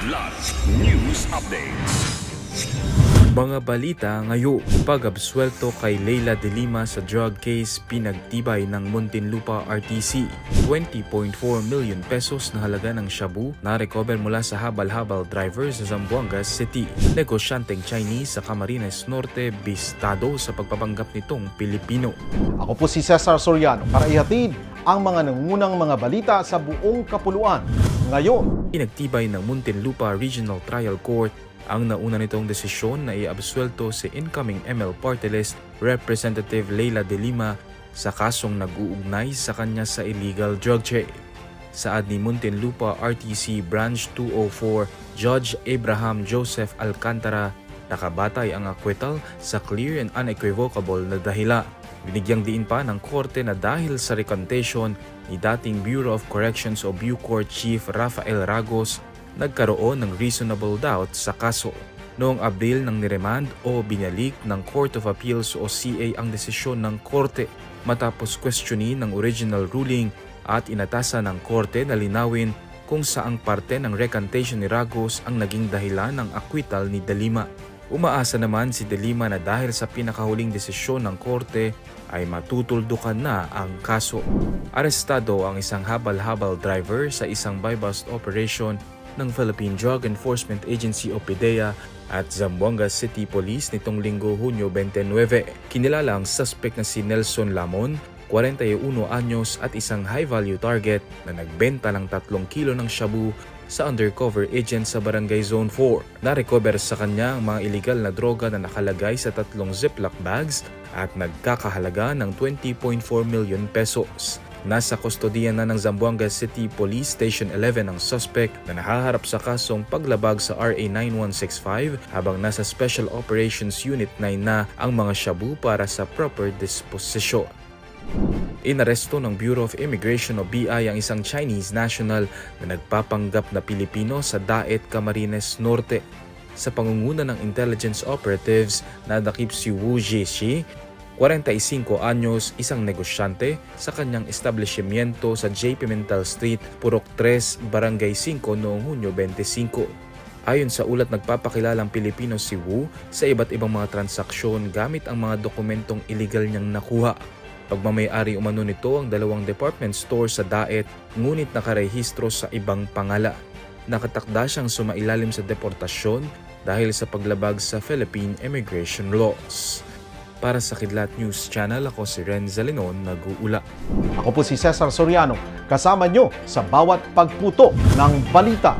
Kidlat News Updates. Mga balita ngayon, pag-absuelto kay Leila de Lima sa drug case pinagtibay ng Muntinlupa RTC. 20.4 million pesos na halaga ng shabu na recover mula sa habal-habal driver sa Zamboanga City. Negosyanteng Chinese sa Camarines Norte bistado sa pagpapanggap nitong Pilipino. Ako po si Cesar Soriano para ihatid ang mga nangungunang mga balita sa buong kapuluan. Ngayon, pinagtibay ng Muntinlupa Regional Trial Court ang nauna nitong desisyon na iabsuelto si incoming ML Party List Representative Leila de Lima sa kasong nag-uugnay sa kanya sa illegal drug trade. Saad ni Muntinlupa RTC Branch 204, Judge Abraham Joseph Alcantara, nakabatay ang acquittal sa clear and unequivocal na dahilan. Binigyang diin pa ng korte na dahil sa recantation ni dating Bureau of Corrections o Bucor Chief Rafael Ragos, nagkaroon ng reasonable doubt sa kaso. Noong Abril nang niremand o binalik ng Court of Appeals o CA ang desisyon ng korte matapos questionin ng original ruling at inatasan ng korte na linawin kung saang parte ng recantation ni Ragos ang naging dahilan ng acquittal ni de Lima. Umaasa naman si de Lima na dahil sa pinakahuling desisyon ng korte ay matutuldukan na ang kaso. Arestado ang isang habal-habal driver sa isang buy-bust operation ng Philippine Drug Enforcement Agency o PDEA at Zamboanga City Police nitong Linggo, Hunyo 29. Kinilala ang suspect na si Nelson Lamon, 41 anyos at isang high-value target na nagbenta ng 3 kilo ng shabu sa undercover agent sa Barangay Zone 4. Na-recover sa kanya ang mga illegal na droga na nakalagay sa 3 Ziploc bags at nagkakahalaga ng 20.4 million pesos. Nasa kustodiya na ng Zamboanga City Police Station 11 ang suspect na nahaharap sa kasong paglabag sa RA 9165 habang nasa Special Operations Unit 9 na ang mga shabu para sa proper disposition. Inaresto ng Bureau of Immigration o BI ang isang Chinese national na nagpapanggap na Pilipino sa Daet, Camarines Norte. Sa pangunguna ng intelligence operatives, nadakip si Wu Zhishi, 45 anyos, isang negosyante sa kanyang establishmento sa J. Pimentel Street, Purok 3, Barangay 5 noong Hunyo 25. Ayon sa ulat, nagpapakilalang Pilipino si Wu sa iba't ibang mga transaksyon gamit ang mga dokumentong illegal niyang nakuha. Pagmamayari umano nito ang 2 department store sa Daet, ngunit nakarehistro sa ibang pangalan. Nakatakda siyang sumailalim sa deportasyon dahil sa paglabag sa Philippine immigration laws. Para sa Kidlat News Channel, ako si Renza Lenon, nag-uula. ako po si Cesar Soriano, kasama nyo sa bawat pagputo ng balita.